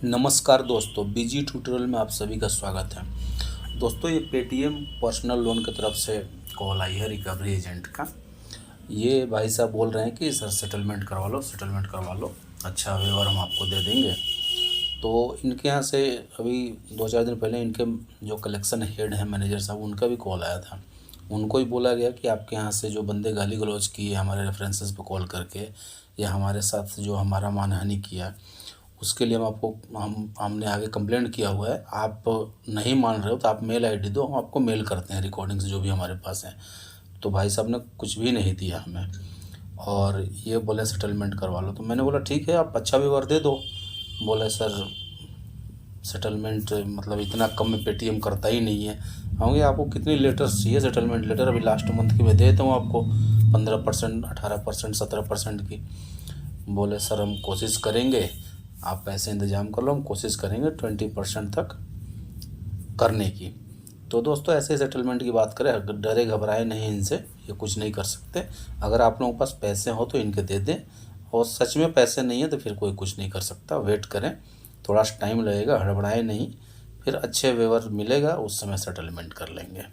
नमस्कार दोस्तों, बीजी ट्यूटोरियल में आप सभी का स्वागत है। दोस्तों, ये पेटीएम पर्सनल लोन की तरफ से कॉल आई है रिकवरी एजेंट का। ये भाई साहब बोल रहे हैं कि सर सेटलमेंट करवा लो, सेटलमेंट करवा लो, अच्छा वेवर हम आपको दे देंगे। तो इनके यहाँ से अभी 2-4 दिन पहले इनके जो कलेक्शन हेड हैं मैनेजर साहब, उनका भी कॉल आया था। उनको ही बोला गया कि आपके यहाँ से जो बंदे गाली गलौज किए हमारे रेफरेंसेस पे कॉल करके, या हमारे साथ जो हमारा मानहानि किया, उसके लिए हमने आगे कंप्लेंट किया हुआ है। आप नहीं मान रहे हो तो आप मेल आईडी दो, हम आपको मेल करते हैं रिकॉर्डिंग्स जो भी हमारे पास हैं। तो भाई साहब ने कुछ भी नहीं दिया हमें, और ये बोले सेटलमेंट करवा लो। तो मैंने बोला ठीक है, आप अच्छा व्यवहार दे दो। बोले सर सेटलमेंट मतलब इतना कम में पेटीएम करता ही नहीं है। होंगे आपको कितनी लेटर्स चाहिए सेटलमेंट लेटर? अभी लास्ट मंथ की मैं दे देता हूँ आपको 15%, 18%, 17% की। बोले सर हम कोशिश करेंगे, आप पैसे इंतजाम कर लो, हम कोशिश करेंगे 20% तक करने की। तो दोस्तों, ऐसे सेटलमेंट की बात करें, अगर डरे घबराए नहीं इनसे, ये कुछ नहीं कर सकते। अगर आप लोगों के पास पैसे हो तो इनके दे दें, और सच में पैसे नहीं है तो फिर कोई कुछ नहीं कर सकता। वेट करें, थोड़ा सा टाइम लगेगा, हड़बड़ाए नहीं, फिर अच्छे वेवर मिलेगा, उस समय सेटलमेंट कर लेंगे।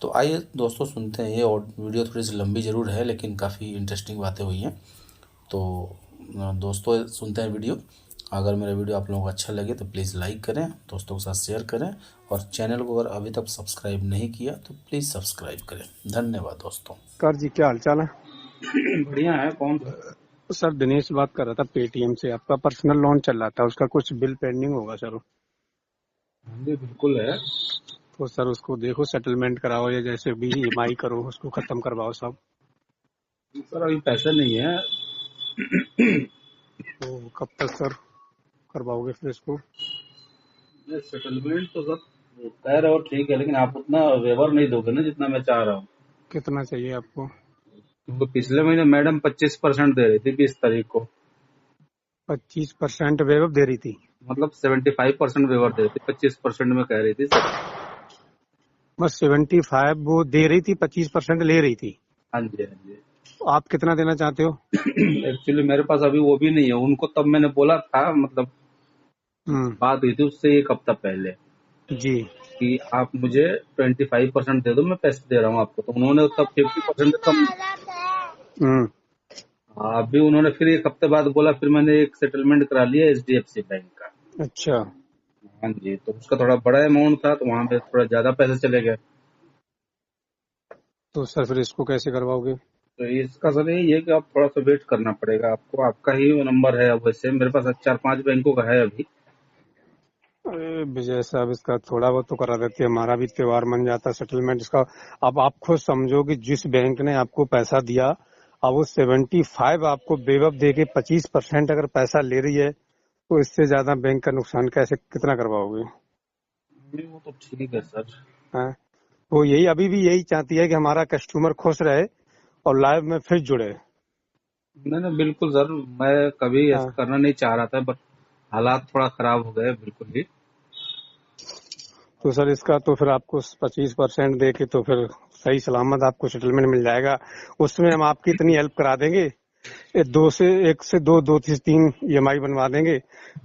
तो आइए दोस्तों सुनते हैं। ये और वीडियो थोड़ी सी लंबी ज़रूर है, लेकिन काफ़ी इंटरेस्टिंग बातें हुई हैं। तो दोस्तों सुनते हैं वीडियो। अगर मेरा वीडियो आप लोगों को अच्छा लगे तो प्लीज़ लाइक करें, दोस्तों के साथ शेयर करें, और चैनल को अगर अभी तक सब्सक्राइब नहीं किया तो प्लीज़ सब्सक्राइब करें। धन्यवाद दोस्तों। कर जी, क्या हाल चाल है? बढ़िया है। कौन? सर दिनेश बात कर रहा था पेटीएम से। आपका पर्सनल लोन चल रहा था, उसका कुछ बिल पेंडिंग होगा सर। जी बिल्कुल है। तो सर उसको देखो, सेटलमेंट कराओ, या जैसे भी ईएमआई करो उसको खत्म करवाओ सब। सर अभी पैसे नहीं है। तो कब तक सर करवाओगे फिर इसको? सेटलमेंट तो सर कह रहे हो ठीक है, लेकिन आप उतना वेवर नहीं दोगे ना जितना मैं चाह रहा हूँ। कितना चाहिए आपको? क्योंकि पिछले महीने मैडम 25% दे रही थी 20 तारीख को। 25% वेव दे रही थी? मतलब 75% वेवर दे रही थी, 25% में कह रही थी सर। बस 75 वो दे रही थी, 25% ले रही थी। हाँ जी, हाँ जी। आप कितना देना चाहते हो? एक्चुअली मेरे पास अभी वो भी नहीं है। उनको तब मैंने बोला था, मतलब बात हुई थी उससे 1 हफ्ता पहले, जी। कि आप मुझे 25% दे दो, मैं पैसे दे रहा हूँ आपको। तो उन्होंने तब 50% कम। हम्म। अभी उन्होंने फिर 1 हफ्ते बाद बोला, फिर मैंने एक सेटलमेंट करा लिया HDFC बैंक का। अच्छा। हाँ जी, तो उसका थोड़ा बड़ा अमाउंट था, तो वहां पे थोड़ा ज्यादा पैसे चले गए। तो सर फिर इसको कैसे करवाओगे? तो इसका सर यही है कि आप थोड़ा सा वेट करना पड़ेगा आपको। आपका ही नंबर है, वैसे मेरे पास 4-5 बैंकों का है अभी। अरे विजय साहब, इसका थोड़ा बहुत तो करा देते, हमारा भी त्योहार मन जाता सेटलमेंट इसका। अब आप खुद समझो कि जिस बैंक ने आपको पैसा दिया, अब वो 75 आपको बेवक दे के 25% अगर पैसा ले रही है, तो इससे ज्यादा बैंक का नुकसान कैसे कितना करवाओगे? नहीं, वो तो ठीक है सर। हैं? वो यही अभी भी यही चाहती है कि हमारा कस्टमर खुश रहे और लाइव में फिर जुड़े। नहीं नहीं, बिल्कुल सर। मैं कभी ऐसा हाँ। करना नहीं चाह रहा था, बट हालात थोड़ा खराब हो गए बिल्कुल ही। तो सर इसका तो फिर आपको 25% दे के तो फिर सही सलामत आपको सेटलमेंट मिल जाएगा। उसमें हम आपकी इतनी हेल्प करा देंगे, एक से दो, दो से तीन ईएमआई बनवा देंगे,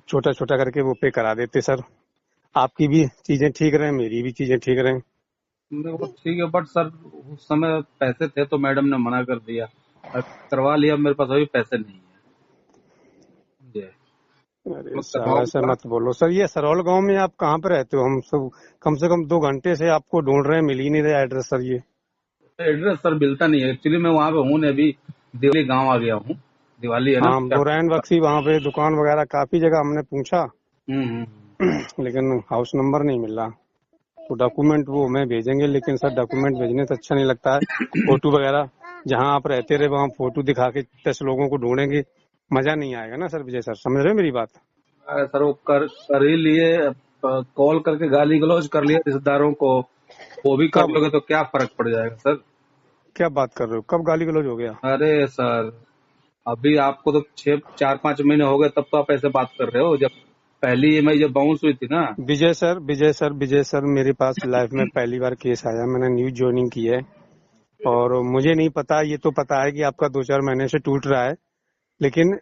छोटा छोटा करके वो पे करा देते सर। आपकी भी चीजें ठीक रहे, मेरी भी चीजें ठीक रहे। मेरे को ठीक है, बट सर उस समय पैसे थे तो मैडम ने मना कर दिया। अब करवा लिया, मेरे पास अभी पैसे नहीं है। जी, अरे मैं सर ऐसे करवाऊंगा। मत बोलो सर। ये सरौल गांव में आप कहाँ पे रहते हो? हम सब कम से कम 2 घंटे से आपको ढूंढ रहे हैं, मिल ही नहीं रहा एड्रेस सर ये। एड्रेस सर मिलता नहीं है। एक्चुअली मैं वहां पे हूँ नहीं, अभी दिवाली गांव आ गया हूँ। दिवाली है ना हाँ, 4 तारीख बोरैन का। बक्सी वहाँ पे दुकान वगैरह काफी जगह हमने पूछा, हम्म। लेकिन हाउस नंबर नहीं मिल रहा। तो डॉक्यूमेंट वो हमें भेजेंगे, लेकिन सर डॉक्यूमेंट भेजने से अच्छा नहीं लगता है। फोटो वगैरह जहाँ आप रहते रहे वहाँ फोटो दिखा के 10 लोगों को ढूंढेंगे, मजा नहीं आएगा ना सर। विजय सर समझ रहे हो मेरी बात? सर वो कर ही लिए। कॉल करके गाली गलौज कर लिया रिश्तेदारों को। वो भी कर कब? लोगे तो क्या फर्क पड़ जाएगा सर? क्या बात कर रहे हो? कब गाली गलौज हो गया? अरे सर, अभी आपको तो 4-5 महीने हो गए, तब तो आप ऐसे बात कर रहे हो। जब पहली EMI जब बाउंस हुई थी ना। विजय सर मेरे पास लाइफ में पहली बार केस आया, मैंने न्यूज ज्वाइनिंग की है। और मुझे नहीं पता, ये तो पता है कि आपका 2-4 महीने से टूट रहा है, लेकिन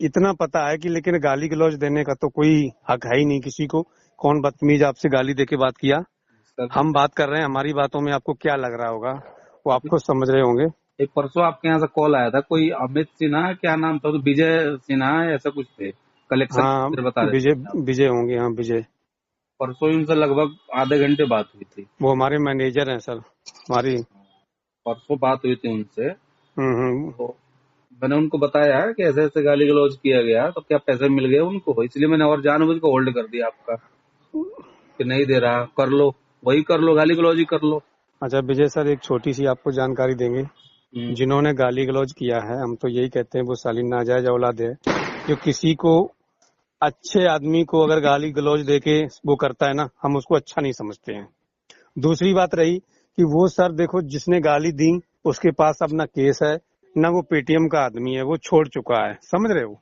इतना पता है कि लेकिन गाली गलौज देने का तो कोई हक है ही नहीं किसी को। कौन बदतमीज आपसे गाली देके बात किया? सर जी, हम बात कर रहे हैं, हमारी बातों में आपको क्या लग रहा होगा वो आप अभी खुद समझ रहे होंगे। एक परसों आपके यहाँ से कॉल आया था, कोई अमित सिन्हा, क्या नाम था, तो विजय सिन्हा ऐसा कुछ थे, कलेक्शन हाँ, बता रहे विजय, थे आप। विजय होंगे, हाँ विजय। परसों ही उनसे लगभग आधे घंटे बात हुई थी। वो हमारे मैनेजर हैं सर, हमारी। परसों बात हुई थी उनसे, हम्म। तो मैंने उनको बताया है कि ऐसे ऐसे गाली गलौज किया गया, तो क्या पैसे मिल गए उनको, इसलिए मैंने और जानबूझ के होल्ड कर दिया आपका कि नहीं दे रहा, कर लो, वही कर लो, गाली गलौज ही कर लो। अच्छा विजय सर, एक छोटी सी आपको जानकारी देंगे। हम्म, जिन्होंने गाली गलौज किया है, हम तो यही कहते हैं वो साली नाजायज औलाद है। जो किसी को, अच्छे आदमी को अगर गाली गलौज देके वो करता है ना, हम उसको अच्छा नहीं समझते हैं। दूसरी बात रही कि वो सर देखो, जिसने गाली दी उसके पास अब ना केस है, ना वो पेटीएम का आदमी है, वो छोड़ चुका है, समझ रहे हो?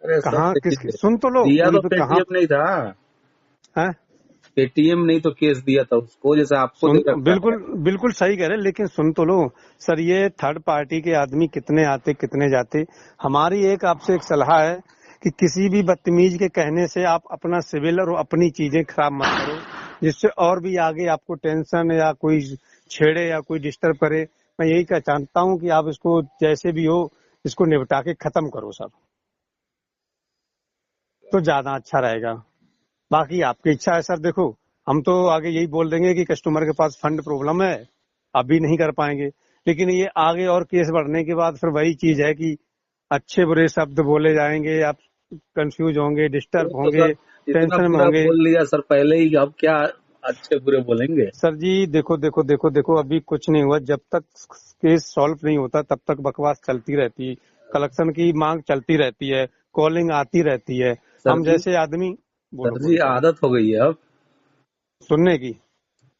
अरे सर कहाँ किसकी, देखिए, सुन तो लो, दिया उन तो पे कहाँ पेटीएम नहीं था, है। पेटीएम नहीं तो केस दिया था उसको, जैसे आपको सुन, दे रखा है। बिल्कुल बिल्कुल सही कह रहे हैं, लेकिन सुन तो लो सर, ये थर्ड पार्टी के आदमी कितने आते कितने जाते। हमारी एक आपसे एक सलाह है कि किसी भी बदतमीज के कहने से आप अपना सिविल और अपनी चीजें खराब मत करो, जिससे और भी आगे आपको टेंशन या कोई छेड़े या कोई डिस्टर्ब करे। मैं यही कह चाहता हूँ कि आप इसको जैसे भी हो, इसको निपटा के खत्म करो सर, तो ज्यादा अच्छा रहेगा। बाकी आपकी इच्छा है सर, देखो हम तो आगे यही बोल देंगे कि कस्टमर के पास फंड प्रॉब्लम है, अभी नहीं कर पाएंगे, लेकिन ये आगे और केस बढ़ने के बाद फिर वही चीज है कि अच्छे बुरे शब्द बोले जाएंगे, आप कंफ्यूज होंगे, वो डिस्टर्ब तो होंगे, सर इतना टेंशन में पूरा होंगे। बोल लिया सर पहले ही, अब क्या अच्छे बुरे बोलेंगे। सर जी देखो देखो देखो देखो, अभी कुछ नहीं हुआ, जब तक केस सॉल्व नहीं होता तब तक बकवास चलती रहती है, कलेक्शन की मांग चलती रहती है, कॉलिंग आती रहती है। सर हम जी, जैसे आदमी, बोलो सर जी बोलो सर, आदत हो गई है अब सुनने की।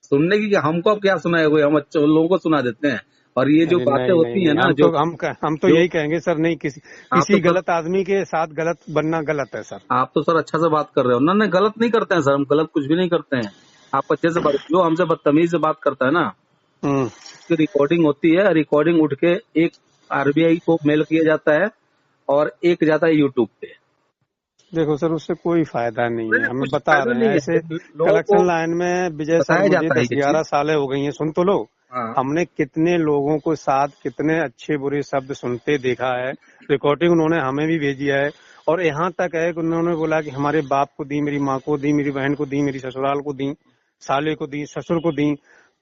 सुनने की, कि हमको अब क्या सुनाए, कोई हम अच्छे लोगों को सुना देते हैं। और ये जो अरे बातें नहीं नहीं होती है नहीं, ना, हम तो जो यही कहेंगे सर, नहीं किसी आप तो किसी सर गलत आदमी के साथ गलत बनना गलत है सर। आप तो सर अच्छा से बात कर रहे हो ना, नहीं गलत नहीं करते हैं सर, हम गलत कुछ भी नहीं करते हैं। आप अच्छे से बात, जो हमसे बदतमीज से बात करता है ना, हम्म। उसकी रिकॉर्डिंग होती है, रिकॉर्डिंग उठ के एक आरबीआई को मेल किया जाता है और एक जाता है यूट्यूब पे। देखो सर, उससे कोई फायदा नहीं नहीं है, नहीं, हमें कुछ बता फायदा रहे नहीं हैं ऐसे। है, लोगों को कलेक्शन लाइन में विजय सर बताया मुझे जाता है दस ये ग्यारह चीज। सालें हो गई हैं, सुन तो लो। हाँ, हमने कितने लोगों को साथ कितने अच्छे बुरे शब्द सुनते देखा है, रिकॉर्डिंग उन्होंने हमें भी भेजी है। और यहाँ तक है कि उन्होंने बोला कि हमारे बाप को दी, मेरी माँ को दी, मेरी बहन को दी, मेरी ससुराल को दी, साले को दी, ससुर को दी।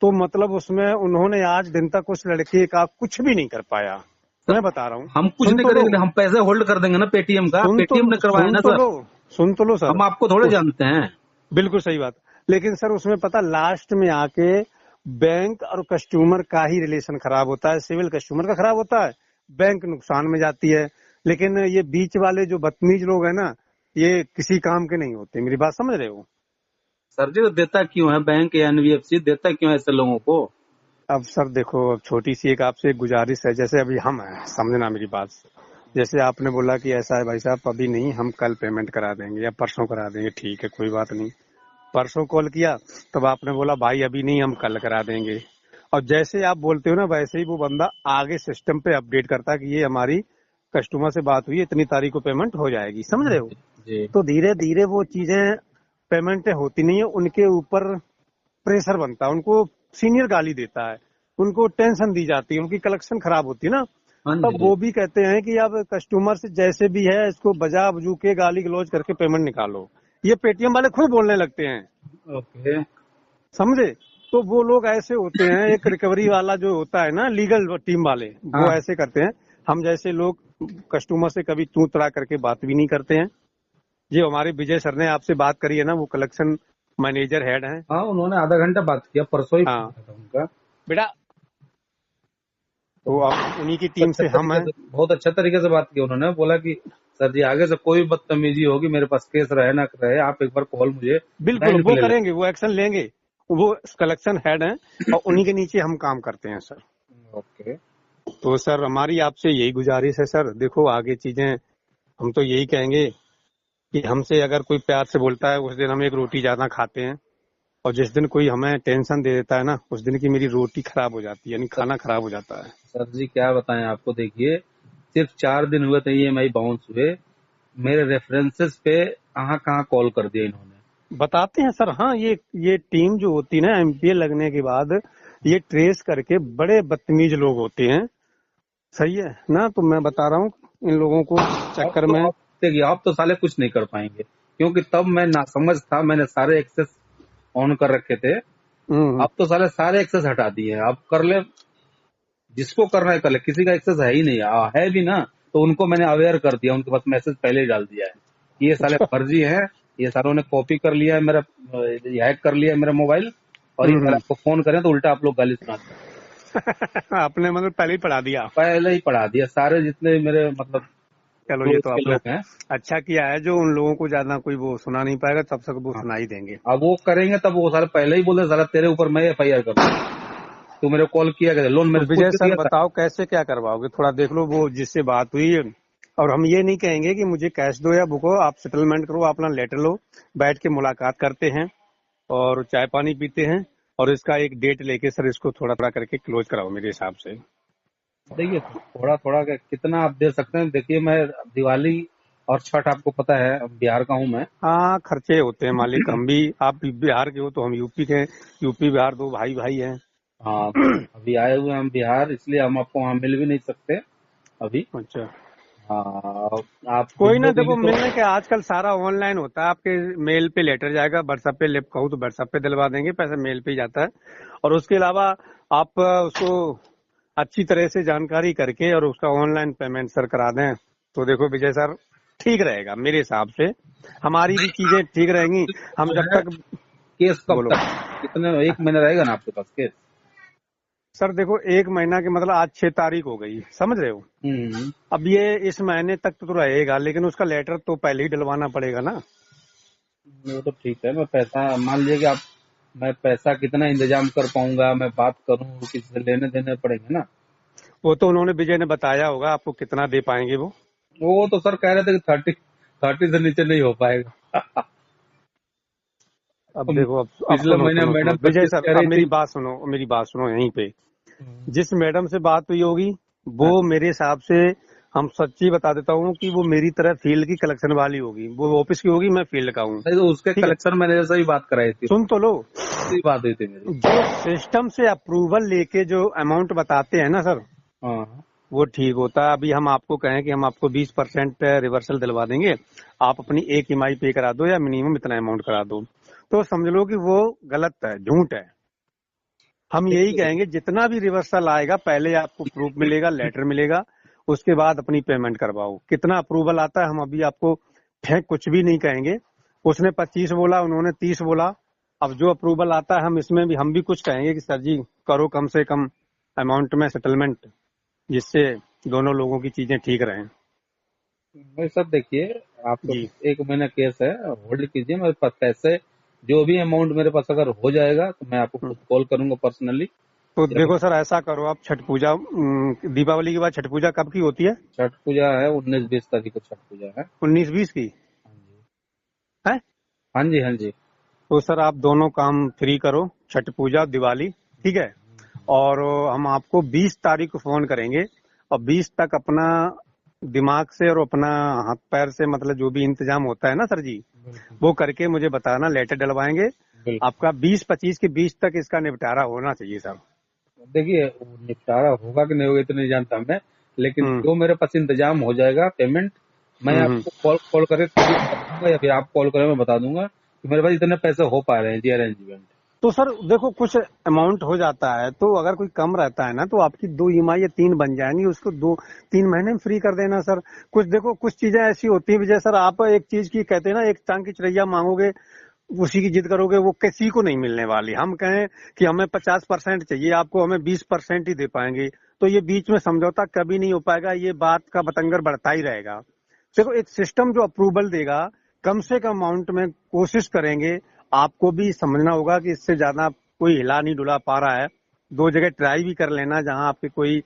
तो मतलब उसमें उन्होंने आज दिन तक उस लड़के का कुछ भी नहीं कर पाया, सर मैं बता रहा हूँ। हम कुछ सुन नहीं तो लो, करेंगे, हम पैसे होल्ड कर देंगे ना पेटीएम का, पेटीएम ने करवाया सुन ना तो सर, लो, सुन तो लो सर। हम आपको थोड़े उस, जानते हैं। बिल्कुल सही बात। लेकिन सर उसमें पता लास्ट में आके बैंक और कस्टमर का ही रिलेशन खराब होता है, सिविल कस्टमर का खराब होता है, बैंक नुकसान में जाती है। लेकिन ये बीच वाले जो बदतमीज लोग हैं ना, ये किसी काम के नहीं होते, मेरी बात समझ रहे हो? सर जी तो देता क्यों है बैंक या एनबीएफसी, देता क्यों है ऐसे लोगों को। अब सर देखो, अब छोटी सी एक आपसे एक गुजारिश है, जैसे अभी हम हैं, समझना मेरी बात। जैसे आपने बोला कि ऐसा है भाई साहब, अभी नहीं, हम कल पेमेंट करा देंगे या परसों करा देंगे, ठीक है कोई बात नहीं। परसों कॉल किया तब आपने बोला भाई अभी नहीं, हम कल करा देंगे। और जैसे आप बोलते हो ना, वैसे ही वो बंदा आगे सिस्टम पे अपडेट करता है कि ये हमारी कस्टमर से बात हुई, इतनी तारीख को पेमेंट हो जाएगी, समझ रहे हो? जी, तो धीरे धीरे वो चीजें, पेमेंट होती नहीं है, उनके ऊपर प्रेशर बनता है, उनको सीनियर गाली देता है, उनको टेंशन दी जाती है, उनकी कलेक्शन खराब होती है ना। हाँ तब जी, वो भी कहते हैं कि अब कस्टमर से जैसे भी है इसको बजा बजू के गाली गलौज करके पेमेंट निकालो। ये पेटीएम वाले खुद बोलने लगते हैं, ओके, समझे? तो वो लोग ऐसे होते हैं, एक रिकवरी वाला जो होता है ना, लीगल टीम वाले, वो हाँ ऐसे करते हैं। हम जैसे लोग कस्टमर से कभी तू तड़ा करके बात भी नहीं करते हैं। ये हमारे विजय सर ने आपसे बात करी है ना, वो कलेक्शन मैनेजर हेड हैं। हाँ, उन्होंने आधा घंटा बात किया, परसों ही हाँ फोन था उनका। बेटा, तो तो अब उन्हीं की टीम से हम हैं। बहुत अच्छा तरीके से बात की उन्होंने, बोला कि सर जी आगे से कोई बदतमीजी होगी, मेरे पास केस रहे ना रहे, आप एक बार कॉल मुझे बिल्कुल बैंड पे वो ले करेंगे, लेना। वो एक्शन लेंगे। वो कलेक्शन हेड हैं और उन्हीं के नीचे हम काम करते हैं सर। ओके, तो सर हमारी आपसे यही गुजारिश है सर, देखो आगे चीजें, हम तो यही कहेंगे कि हमसे अगर कोई प्यार से बोलता है उस दिन हम एक रोटी ज्यादा खाते हैं, और जिस दिन कोई हमें टेंशन दे देता है ना, उस दिन की मेरी रोटी खराब हो जाती है, यानी सर, खाना खराब हो जाता है। सर जी क्या बताएं आपको, देखिए सिर्फ 4 दिन हुए थे ईएमआई बाउंस हुए, मेरे रेफरेंसेस पे कहाँ कॉल कर दिया इन्होंने। बताते हैं सर। हाँ, ये टीम जो होती है ना, एमपीए लगने के बाद ये ट्रेस करके बड़े बदतमीज लोग होते हैं। सही है ना? तो मैं बता रहा हूँ इन लोगों को अब चक्कर तो में। अब देखिए, अब तो साले कुछ नहीं कर पाएंगे, क्योंकि तब मैं नासमझ था, मैंने सारे एक्सेस ऑन कर रखे थे। हम्म। अब तो सारे एक्सेस हटा दिए हैं। अब कर ले, जिसको करना है कर ले, किसी का एक्सेस है ही नहीं। है भी ना तो उनको मैंने अवेयर कर दिया, उनके पास मैसेज पहले ही डाल दिया है कि ये साले अच्छा। फर्जी हैं, ये सालों ने कॉपी कर लिया है मेरा, हैक कर लिया है मेरा मोबाइल, और ये साले हम्म। आपको फोन करें तो उल्टा आप लोग गाली सुनाते हैं। आपने मतलब पहले ही पढ़ा दिया। पहले ही पढ़ा दिया, सारे जितने मेरे मतलब चलो, ये क्लोज तो के आपने लोग हैं। अच्छा किया है। जो उन लोगों को ज्यादा कोई वो सुना नहीं पाएगा, तब तक वो हाँ, सुना ही देंगे। अब वो करेंगे तब वो साले पहले ही बोले साला तेरे ऊपर मैं एफआईआर कर दूं, तू मेरे को कॉल किया गया, लोन तो मेरे से पूछ विजय के सर दिया था। बताओ कैसे क्या करवाओगे? थोड़ा देख लो वो जिससे बात हुई है। और हम ये नहीं कहेंगे कि मुझे कैश दो या बुको, आप सेटलमेंट करो, आप अपना लेटर लो, बैठ के मुलाकात करते हैं और चाय पानी पीते हैं, और इसका एक डेट लेके सर इसको थोड़ा थोड़ा करके क्लोज कराओ मेरे हिसाब से। देखिए, थोड़ा थोड़ा कितना आप दे सकते हैं। देखिए, मैं दिवाली और छठ आपको पता है, बिहार का हूँ मैं। हाँ, खर्चे होते हैं मालिक। हम भी, आप बिहार के हो तो हम यूपी के। यूपी बिहार दो भाई भाई हैं। हाँ, अभी आए हुए हैं हम बिहार, इसलिए हम आपको वहाँ मिल भी नहीं सकते अभी। अच्छा। हाँ, आप कोई ना, मिलोगे भी देखो तो। मिलने के आजकल सारा ऑनलाइन होता है। आपके मेल पे लेटर जाएगा, व्हाट्सएप पे लिप कहूँ तो व्हाट्सएप पे दिलवा देंगे, पैसा मेल पे ही जाता है। और उसके अलावा आप उसको अच्छी तरह से जानकारी करके और उसका ऑनलाइन पेमेंट सर करा दें तो देखो विजय सर, ठीक रहेगा मेरे हिसाब से। हमारी भी चीजें ठीक रहेंगी। हम जो जब है, तक। केस कब बोलो तक, कितने, एक महीना रहेगा ना आपके पास केस? सर। देखो, एक महीना के मतलब आज 6 तारीख हो गई, समझ रहे हो? हम्म। अब ये इस महीने तक तो रहेगा, लेकिन उसका लेटर तो पहले ही डलवाना पड़ेगा ना। वो तो ठीक है, मैं पैसा मान लीजिए कि आप, मैं पैसा कितना इंतजाम कर पाऊंगा, मैं बात करूं, किसी से लेने देने पड़ेंगे ना। वो तो उन्होंने, विजय ने बताया होगा आपको कितना दे पाएंगे वो। वो तो सर कह रहे थे कि 30 से नीचे नहीं हो पाएगा। अब देखो, अब पिछले सुनो महीने सुनो सुनो मैडम विजय 25 सर, कह अब रही मेरी थी। बात सुनो, मेरी बात सुनो यहीं पे। हम्म। जिस मैडम से बात हुई होगी वो हाँ, मेरे हिसाब से, हम सच्ची बता देता हूँ कि वो मेरी तरह फील्ड की कलेक्शन वाली होगी। वो ऑफिस की होगी, मैं फील्ड का हूँ। नहीं तो उसके ठीक है, कलेक्शन मैनेजर से ही बात कराई थी, सुन तो लो। उससे ही बात हुई थी मेरी। जो सिस्टम से अप्रूवल लेके जो अमाउंट बताते हैं ना सर, हाँ, वो ठीक होता है। अभी हम आपको कहें कि हम आपको 20% रिवर्सल दिलवा देंगे, आप अपनी एक ईएमआई पे करा दो या मिनिमम इतना अमाउंट करा दो, तो समझ लो कि वो गलत है, झूठ है। हम यही देखिए, कहेंगे जितना भी रिवर्सल आएगा पहले आपको प्रूफ मिलेगा, लेटर मिलेगा, उसके बाद अपनी पेमेंट करवाओ। कितना अप्रूवल आता है हम अभी आपको फेंक कुछ भी नहीं कहेंगे। उसने 25 बोला, उन्होंने 30 बोला। अब जो अप्रूवल आता है हम भी कुछ कहेंगे कि सर जी करो कम से कम अमाउंट में सेटलमेंट, जिससे दोनों लोगों की चीजें ठीक रहें। भाई सब देखिए, आपको जी। एक महीना केस है, होल्ड कीजिए, मेरे पास पैसे, जो भी अमाउंट मेरे पास अगर हो जाएगा तो मैं आपको हम्म। खुद कॉल करूंगा पर्सनली। तो या फिर देखो सर, ऐसा करो आप छठ पूजा, दीपावली के बाद छठ पूजा कब की होती है? छठ पूजा है 19-20 तारीख को, छठ पूजा है। 19-20 की हाँ जी, है? हाँ जी, हाँ जी। तो सर आप दोनों काम फ्री करो, छठ पूजा दिवाली, ठीक है। और हम आपको 20 तारीख को फोन करेंगे, और 20 तक अपना दिमाग से और अपना हाथ पैर से, मतलब जो भी इंतजाम होता है ना सर जी, बिल्कुल, वो करके मुझे बताना, लेटर डलवाएंगे। बिल्कुल। आपका 20-25 के बीच तक इसका निपटारा होना चाहिए सर। देखिए, वो निपटारा होगा कि नहीं होगा तो नहीं जानता मैं, लेकिन हम्म। जो मेरे पास इंतजाम हो जाएगा पेमेंट, मैं हम्म। आपको कॉल कॉल करके खुद ही बता दूंगा, या फिर आप कॉल करें मैं बता दूंगा कि मेरे पास इतने पैसे हो पा रहे हैं जी, अरेंजमेंट। तो सर देखो, कुछ अमाउंट हो जाता है तो अगर कोई कम रहता है ना, तो आपकी 2 ईएमआई या 3 बन जाएंगी, उसको 2-3 महीने में फ्री कर देना सर। कुछ देखो, कुछ चीजें ऐसी होती है विजय सर, आप एक चीज की कहते हैं ना, एक टांग की चिड़ैया मांगोगे, उसी की जिद करोगे, वो किसी को नहीं मिलने वाली। हम कहें कि हमें 50% चाहिए आपको, हमें 20% ही दे पाएंगे, तो ये बीच में समझौता कभी नहीं हो पाएगा, ये बात का बतंगर बढ़ता ही रहेगा। देखो, एक सिस्टम जो अप्रूवल देगा, कम से कम अमाउंट में कोशिश करेंगे। आपको भी समझना होगा कि इससे ज्यादा कोई हिला नहीं डुला पा रहा है। 2 जगह ट्राई भी कर लेना जहां आपके कोई,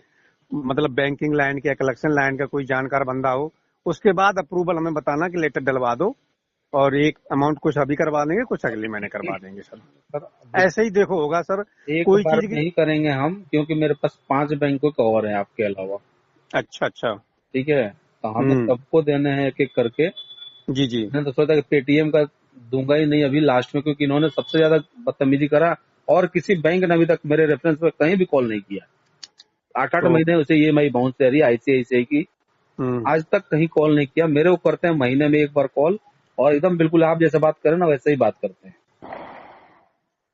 मतलब बैंकिंग लाइन के या कलेक्शन लाइन का कोई जानकार बंदा हो। उसके बाद अप्रूवल हमें बताना कि लेटर डलवा दो, और एक अमाउंट कुछ अभी करवा देंगे, कुछ अगले महीने करवा देंगे सर। सर, ऐसे ही देखो होगा सर। एक कोई बार चीज में की। ही करेंगे हम, क्योंकि मेरे पास 5 बैंकों के और हैं आपके अलावा। अच्छा अच्छा। ठीक है, तो हमें सबको देने हैं एक एक करके। जी जी। मैंने तो सोचा कि पेटीएम का दूंगा ही नहीं अभी लास्ट में, क्योंकि इन्होंने सबसे ज्यादा बदतमीजी करा और किसी बैंक ने अभी तक मेरे रेफरेंस पे कहीं भी कॉल नहीं किया। 8-8 तो महीने उसे EMI बाउंस दे रही है ICICI की, आज तक कहीं कॉल नहीं किया। मेरे को करते हैं महीने में एक बार कॉल, और एकदम बिल्कुल आप जैसे बात करें ना वैसे ही बात करते हैं।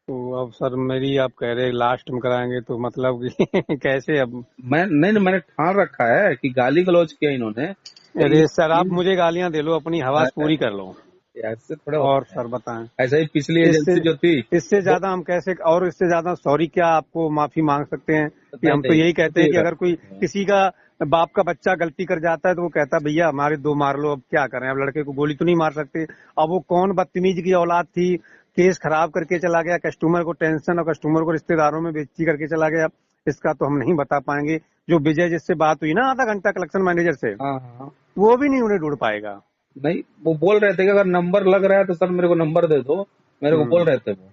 तो अब सर मेरी आप कह रहे लास्ट में कराएंगे तो मतलब कि कैसे अब? मैंने ठान रखा है कि गाली गलौज किया इन्होंने तो अरे सर आप मुझे गालियां दे लो, अपनी हवास पूरी कर लो। ऐसे थोड़ा और होता है। सर बताएं, ऐसा ही पिछली इससे एजेंसी जो थी इससे वो, ज्यादा हम कैसे, और इससे ज्यादा सॉरी क्या आपको माफी मांग सकते हैं? कि नहीं हम तो नहीं यही कहते हैं कि सुनिएगा, अगर कोई किसी का बाप का बच्चा गलती कर जाता है तो वो कहता है भैया हमारे दो मार लो, अब क्या करें, अब लड़के को गोली तो नहीं मार सकते। अब वो कौन बदतमीज की औलाद थी, केस खराब करके चला गया, कस्टमर को टेंशन और कस्टमर को रिश्तेदारों में बेइज्जती करके चला गया, इसका तो हम नहीं बता पाएंगे। जो विजय जिससे बात हुई ना आधा घंटा कलेक्शन मैनेजर से, हाँ हाँ। वो भी नहीं उन्हें ढूंढ पाएगा। नहीं वो बोल रहे थे कि अगर नंबर लग रहा है तो सर मेरे को नंबर दे दो, मेरे को बोल हम्म। रहे थे वो।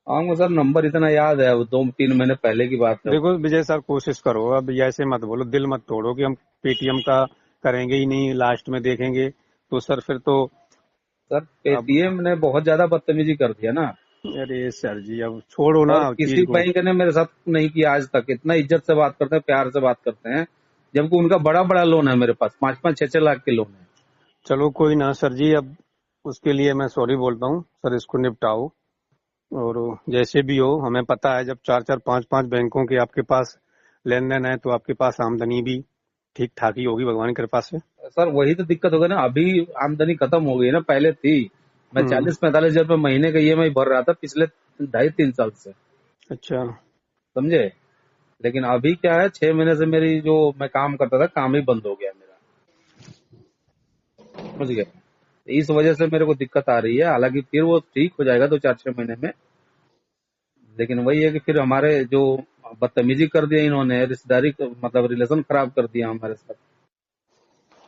हाँ सर नंबर इतना याद है, वो 2-3 महीने पहले की बात है। देखो विजय सर कोशिश करो, अब ऐसे मत बोलो, दिल मत तोड़ो कि हम पेटीएम का करेंगे ही नहीं, लास्ट में देखेंगे। तो सर फिर तो सर अब, पेटीएम ने बहुत ज्यादा बदतमीजी कर दिया ना, अरे सर जी अब छोड़ो ना और चीज किसी को। बैंक ने मेरे साथ नहीं किया आज तक। इतना इज्जत से बात करते हैं, प्यार से बात करते हैं, जबकि उनका बड़ा बड़ा लोन है मेरे पास, 5-5, 6-6 लाख के लोन है। चलो कोई ना सर जी, अब उसके लिए मैं सॉरी बोलता हूँ सर, इसको निपटाओ। और जैसे भी हो, हमें पता है जब 4-4 5-5 बैंकों के आपके पास लेन देन है तो आपके पास आमदनी भी ठीक ठाक ही होगी भगवान की कृपा से। सर वही तो दिक्कत हो गई ना, अभी आमदनी खत्म हो गई ना, पहले थी। मैं हम्म। 40-45 हजार रुपये महीने का EMI भर रहा था पिछले 2.5-3 साल से, अच्छा। समझे। लेकिन अभी क्या है, 6 महीने से मेरी जो मैं काम करता था काम ही बंद हो गया मेरा, समझ गए। इस वजह से मेरे को दिक्कत आ रही है, हालांकि फिर वो ठीक हो जाएगा 2-4-6 महीने में। लेकिन वही है कि फिर हमारे जो बदतमीजी कर दिया इन्होंने, रिश्तेदारी मतलब रिलेशन खराब कर दिया हमारे साथ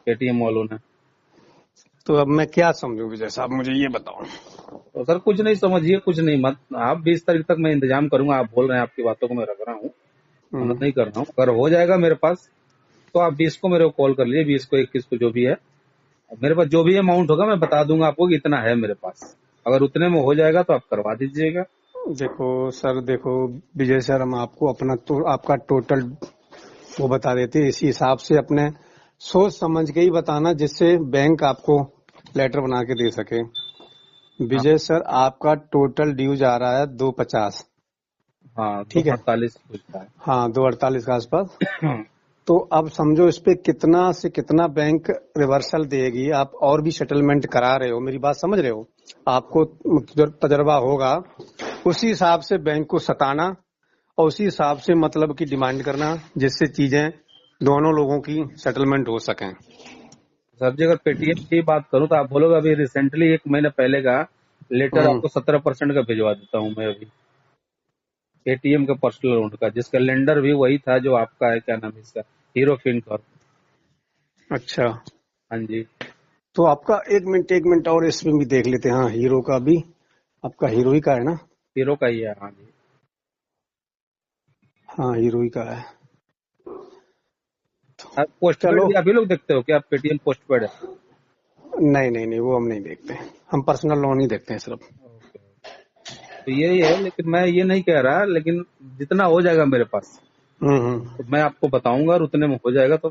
पेटीएम वालों ने। तो अब मैं क्या समझूं विजय साहब, मुझे ये बताओ। तो सर कुछ नहीं समझिए, कुछ नहीं, मत आप 20 तारीख तक मैं इंतजाम करूंगा। आप बोल रहे हैं, आपकी बातों को मैं रख रहा हूँ, मना हम्म। नहीं कर रहा हूँ। अगर हो जाएगा मेरे पास तो आप 20 को मेरे को कॉल कर लीजिए, 20 को 21 को जो भी है। मेरे पास जो भी अमाउंट होगा मैं बता दूंगा आपको कि इतना है मेरे पास। अगर उतने में हो जाएगा तो आप करवा दीजिएगा। देखो सर, देखो विजय सर, हम आपको अपना तो आपका टोटल वो बता देते हैं, इसी हिसाब से अपने सोच समझ के ही बताना जिससे बैंक आपको लेटर बना के दे सके। हाँ विजय सर आपका टोटल ड्यूज आ रहा है 250, हाँ, ठीक है? 248 पूछता है। हाँ 248 के आसपास। हाँ, तो अब समझो इस पे कितना से कितना बैंक रिवर्सल देगी। आप और भी सेटलमेंट करा रहे हो, मेरी बात समझ रहे हो, आपको तजर्बा होगा, उसी हिसाब से बैंक को सताना और उसी हिसाब से मतलब की डिमांड करना जिससे चीजें दोनों लोगों की सेटलमेंट हो सकें। सर जी अगर पेटीएम की बात करूं तो आप बोलोगे अभी रिसेंटली 1 महीने पहले का लेटर हम्म। आपको 17% का भिजवा देता हूं मैं अभी, पेटीएम का पर्सनल लोन का, जिसका लेंडर भी वही था जो आपका है, क्या नाम है इसका, हीरो फिनकॉर्प। अच्छा, हाँ जी। तो आपका एक मिनट और इसमें भी देख लेते हैं। हाँ हीरो का भी, आपका हीरो ही का है ना? हीरो का ही है, हाँ जी। हाँ हीरो ही का है। आप पोस्ट पेड चलो, भी आप ही लोग देखते हो क्या? आप पेटीएम पोस्ट पेड है? नहीं नहीं नहीं, वो हम नहीं देखते, हम पर्सनल लोन ही देखते हैं सिर्फ। ओके। तो यही है, लेकिन मैं ये नहीं कह रहा, लेकिन जितना हो जाएगा मेरे पास तो मैं आपको बताऊंगा, और उतने में हो जाएगा तो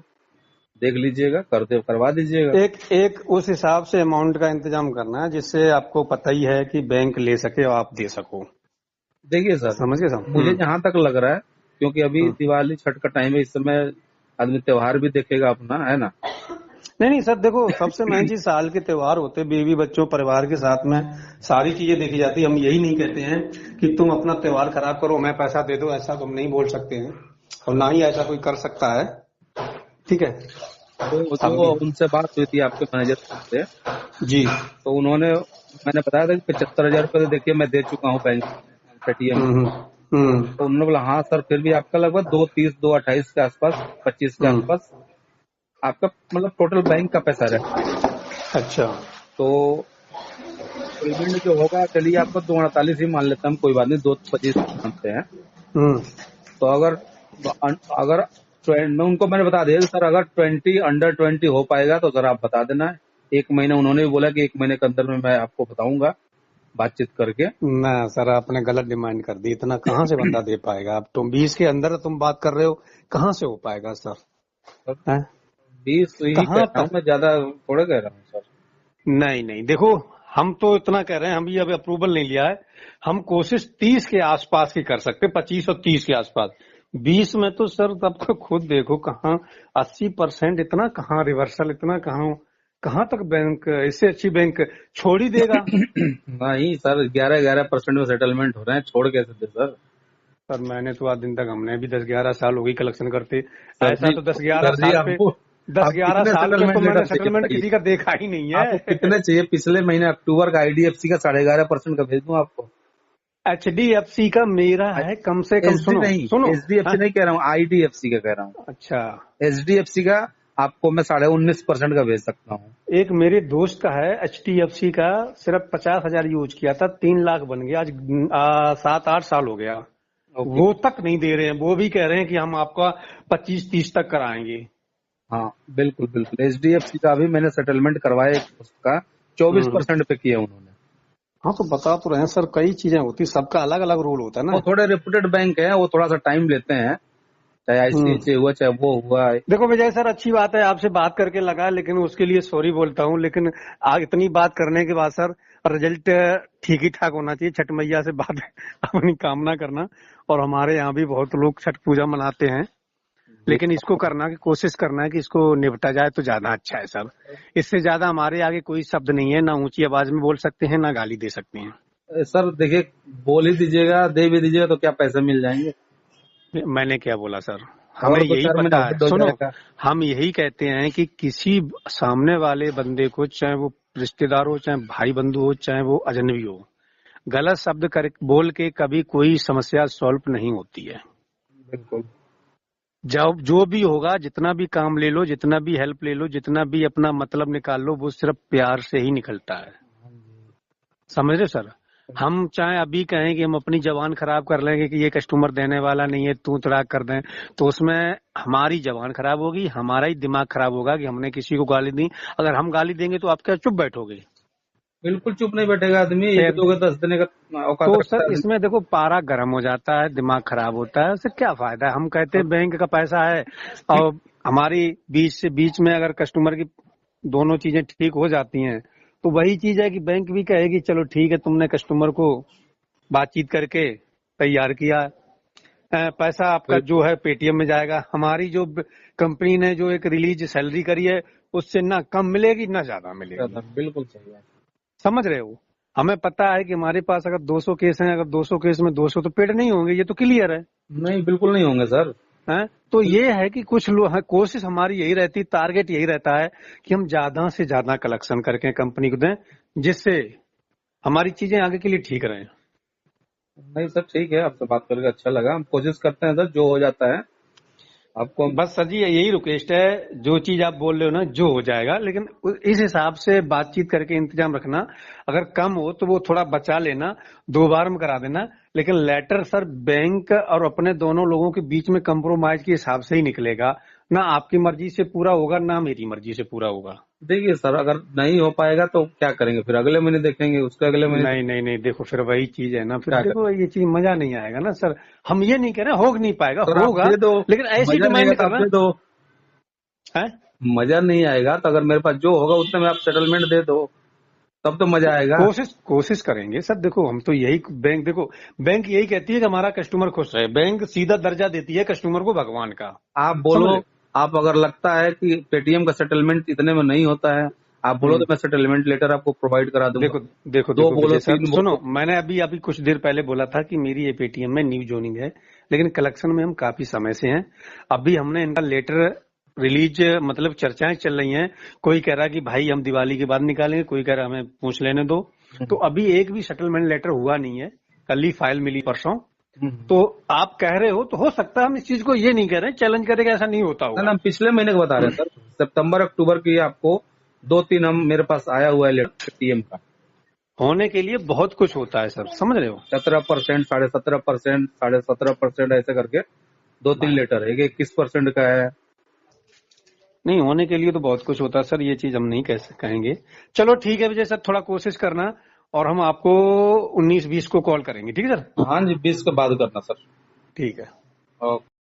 देख लीजिएगा, करवा दीजिएगा। एक एक उस हिसाब से अमाउंट का इंतजाम करना है जिससे आपको पता ही है कि बैंक ले सके और आप दे सको। देखिए सर, समझ गए साहब? मुझे जहां तक लग रहा है, क्योंकि अभी हम्म। दिवाली छठ का टाइम है, इस समय आदमी त्योहार भी देखेगा अपना, है ना। नहीं नहीं सर, देखो सबसे मेन चीज साल के त्योहार होते, बीवी बच्चों परिवार के साथ में सारी चीजें देखी जाती है। हम यही नहीं कहते हैं कि तुम अपना त्योहार खराब करो, मैं पैसा दे दो, ऐसा तुम नहीं बोल सकते हैं और ना ही ऐसा कोई कर सकता है, ठीक है? तो अब जो उनसे बात हुई थी आपके मैनेजर से, जी। तो उन्होंने, मैंने बताया था कि 75,000 रुपये तो देखिए मैं दे चुका हूँ बैंक पेटीएम। हम्म। हम्म। तो उन्होंने बोला हाँ सर, फिर भी आपका लगभग 230, 228 के आसपास, 25 के हम्म। आसपास आपका मतलब टोटल बैंक का पैसा रहता है। अच्छा। तो पेमेंट जो होगा, चलिए आपको 248 ही मान लेते हैं हम, कोई बात नहीं, 225 मानते हैं। हम्म। तो अगर अगर मैं उनको मैंने बता दिया सर, अगर 20 अंडर 20 हो पाएगा तो सर आप बता देना। 1 महीना उन्होंने भी बोला कि 1 महीने के अंदर में मैं आपको बताऊंगा बातचीत करके। ना सर, आपने गलत डिमांड कर दी। इतना कहाँ से बंदा दे पाएगा? अब तुम 20 के अंदर तुम बात कर रहे हो, कहाँ से हो पाएगा सर? सर हैं? 20 ही कह कहाँ रहा हूँ तक? मैं, ज्यादा थोड़ा कह रहा हूँ सर। नहीं नहीं, देखो हम तो इतना कह रहे हैं, हम भी अभी अप्रूवल नहीं लिया है। हम कोशिश 30 के आसपास की कर सकते, 25 और 30 के आसपास। 20 में तो सर आपको खुद देखो कहाँ 80%, इतना कहाँ रिवर्सल, इतना कहाँ तक बैंक इससे अच्छी बैंक छोड़ ही देगा। नहीं सर, 11% में सेटलमेंट हो रहे हैं, छोड़ कैसे दे सर? सर मैंने तो आज दिन तक, हमने भी 10-11 साल हो गई कलेक्शन करते। सर ऐसा जी, तो 10-11 सर जी साल पे, आपको, 10-11 कितने साल पे तो सेटलमेंट मैंने लेटर चाहिए सेटलमेंट बताइए? किसी का देखा ही नहीं आपको है। कितने चाहिए? पिछले महीने अक्टूबर का आईडीएफसी का 11.5% का भेज दूं आपको? HDFC का मेरा है कम से कम, एसडी सुनो नहीं, सुनो। एचडीएफसी हाँ, नहीं कह रहा हूँ, आईडीएफसी का कह रहा हूँ। अच्छा। एचडीएफसी का आपको मैं 19.5% का भेज सकता हूँ। एक मेरे दोस्त का है HDFC का, सिर्फ 50,000 यूज किया था, 3 लाख बन गया आज। 7-8 साल हो गया। ओके। वो तक नहीं दे रहे हैं, वो भी कह रहे हैं कि हम आपका 25-30 तक कराएंगे। हाँ बिल्कुल बिल्कुल, एचडीएफसी का भी मैंने सेटलमेंट करवाया एक दोस्त का, 24% पे किया उन्होंने। हाँ तो बता तो रहे हैं सर, कई चीजें होती, सबका अलग अलग रूल होता है वो ना। थोड़े रेपुटेड बैंक है, वो थोड़ा सा टाइम लेते हैं, चाहे हम्म। आईसीआईसीआई हुआ चाहे वो हुआ। देखो विजय सर, अच्छी बात है आपसे बात करके लगा, लेकिन उसके लिए सॉरी बोलता हूँ। लेकिन इतनी बात करने के बाद सर, रिजल्ट ठीक ही ठाक होना चाहिए। छठ मैया से बात अपनी कामना करना। और हमारे यहाँ भी बहुत लोग छठ पूजा मनाते हैं, जी लेकिन इसको करना की कोशिश करना है कि इसको निपटा जाए तो ज्यादा अच्छा है सर। इससे ज्यादा हमारे आगे कोई शब्द नहीं है, ना ऊंची आवाज में बोल सकते हैं, ना गाली दे सकते हैं। सर देखिए, बोल ही दीजिएगा, दे भी दीजिएगा तो क्या पैसे मिल जाएंगे? मैंने क्या बोला सर? हमें और दो यही चार महीना पता है, वेट हो सुनो, जाएगा। हम यही कहते हैं कि किसी सामने वाले बंदे को, चाहे वो रिश्तेदार हो, चाहे भाई बंधु हो, चाहे वो अजनबी हो, गलत शब्द कर बोल के कभी कोई समस्या सॉल्व नहीं होती है। बिल्कुल। जब जो भी होगा, जितना भी काम ले लो, जितना भी हेल्प ले लो, जितना भी अपना मतलब निकाल लो, वो सिर्फ प्यार से ही निकलता है। समझ रहे सर? हम चाहे अभी कहें कि हम अपनी जबान खराब कर लेंगे कि ये कस्टमर देने वाला नहीं है, तू तड़ाक कर दें, तो उसमें हमारी जबान खराब होगी, हमारा ही दिमाग खराब होगा कि हमने किसी को गाली दी। अगर हम गाली देंगे तो आप क्या चुप बैठोगे? बिल्कुल चुप नहीं बैठेगा आदमी, एक फिर दो का 10 देने का औकात तो रखता सर है आदमी। इसमें देखो, पारा गर्म हो जाता है, दिमाग खराब होता है, उससे क्या फायदा है? हम कहते हैं बैंक का पैसा है, और हमारी बीच में अगर कस्टमर की दोनों चीजें ठीक हो जाती हैं, तो वही चीज है कि बैंक भी कहेगी चलो ठीक है, तुमने कस्टमर को बातचीत करके तैयार किया, पैसा आपका जो है पेटीएम में जाएगा। हमारी जो कंपनी ने जो एक रिलीज सैलरी करी है, उससे ना कम मिलेगी ना ज्यादा मिलेगी। बिल्कुल सही बात। समझ रहे हो? हमें पता है कि हमारे पास अगर 200 केस हैं, अगर 200 केस में 200 तो पेड नहीं होंगे, ये तो क्लियर है। नहीं बिल्कुल नहीं होंगे सर। हैं? तो ये है कि कुछ लोग, कोशिश हमारी यही रहती, टारगेट यही रहता है कि हम ज्यादा से ज्यादा कलेक्शन करके कंपनी को दें, जिससे हमारी चीजें आगे के लिए ठीक रहें। नहीं सर ठीक है, आपसे बात करके अच्छा लगा, हम कोशिश करते हैं सर, जो हो जाता है आपको। बस सर जी यही रिक्वेस्ट है, जो चीज आप बोल रहे हो ना, जो हो जाएगा, लेकिन इस हिसाब से बातचीत करके इंतजाम रखना। अगर कम हो तो वो थोड़ा बचा लेना, 2 बार में करा देना। लेकिन लेटर सर बैंक और अपने दोनों लोगों के बीच में कंप्रोमाइज के हिसाब से ही निकलेगा, ना आपकी मर्जी से पूरा होगा ना मेरी मर्जी से पूरा होगा। देखिए सर, अगर नहीं हो पाएगा तो क्या करेंगे फिर? अगले महीने देखेंगे, उसके अगले महीने नहीं नहीं नहीं, देखो फिर वही चीज है ना, फिर क्या देखो करेंगे? ये चीज मजा नहीं आएगा ना सर। हम ये नहीं कह रहे हो नहीं पाएगा, सर आप होगा, दे दो, लेकिन ऐसी मजा नहीं आएगा डिमांड तो आप करना दे दो। है। मजा नहीं आएगा तो अगर मेरे पास जो होगा उतने में आप सेटलमेंट दे दो, तब तो मजा आएगा। कोशिश करेंगे सर। देखो हम तो यही, बैंक देखो, बैंक यही कहती है कि हमारा कस्टमर खुश रहे। बैंक सीधा दर्जा देती है कस्टमर को भगवान का। आप समझ बोलो, रहे? आप अगर लगता है कि पेटीएम का सेटलमेंट इतने में नहीं होता है, आप बोलो तो मैं सेटलमेंट लेटर आपको प्रोवाइड करा दूंगा। देखो देखो दो देखो बोलो, विजय सर, 3 सुनो, बोलो। मैंने अभी अभी कुछ देर पहले बोला था कि मेरी ये पेटीएम में न्यू जोइनिंग है, लेकिन कलेक्शन में हम काफी समय से हैं। अभी हमने इनका लेटर रिलीज, मतलब चर्चाएं चल रही हैं। कोई कह रहा है कि भाई हम दिवाली के बाद निकालेंगे, कोई कह रहा है हमें पूछ लेने दो। तो अभी एक भी सेटलमेंट लेटर हुआ नहीं है, कल ही फाइल मिली परसों। तो आप कह रहे हो तो हो सकता है, हम इस चीज को ये नहीं कह रहे, चैलेंज करेंगे ऐसा नहीं होता ना होगा। हम पिछले महीने का बता रहे हैं सर, सितंबर अक्टूबर की आपको 2-3 हम मेरे पास आया हुआ है लेटर पेटीएम का। होने के लिए बहुत कुछ होता है सर, समझ रहे हो? 17%, 17.5%, 17.5% ऐसे करके 2-3 लेटर, एक 21% का है। नहीं, होने के लिए तो बहुत कुछ होता है सर, ये चीज हम नहीं कहेंगे। चलो ठीक है विजय सर, थोड़ा कोशिश करना और हम आपको 19-20 को कॉल करेंगे, ठीक है सर? हाँ जी, 20 के बाद करना सर। ठीक है। ओके।